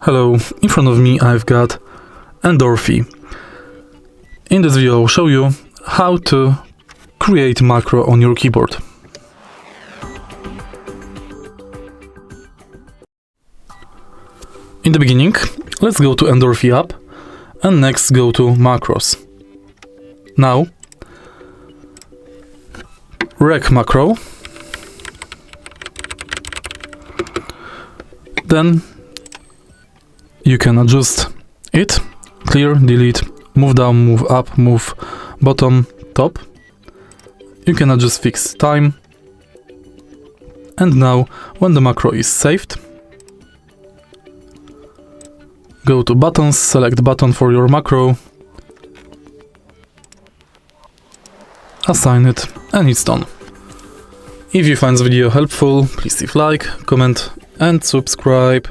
Hello, in front of me I've got Endorfy. In this video I'll show you how to create macro on your keyboard. In the beginning, let's go to Endorfy app and next go to macros. Now, rec macro, then you can adjust it, clear, delete, move down, move up, move bottom, top. You can adjust fix time. And now, when the macro is saved, go to buttons, select button for your macro, assign it, and it's done. If you find this video helpful, please leave like, comment, and subscribe.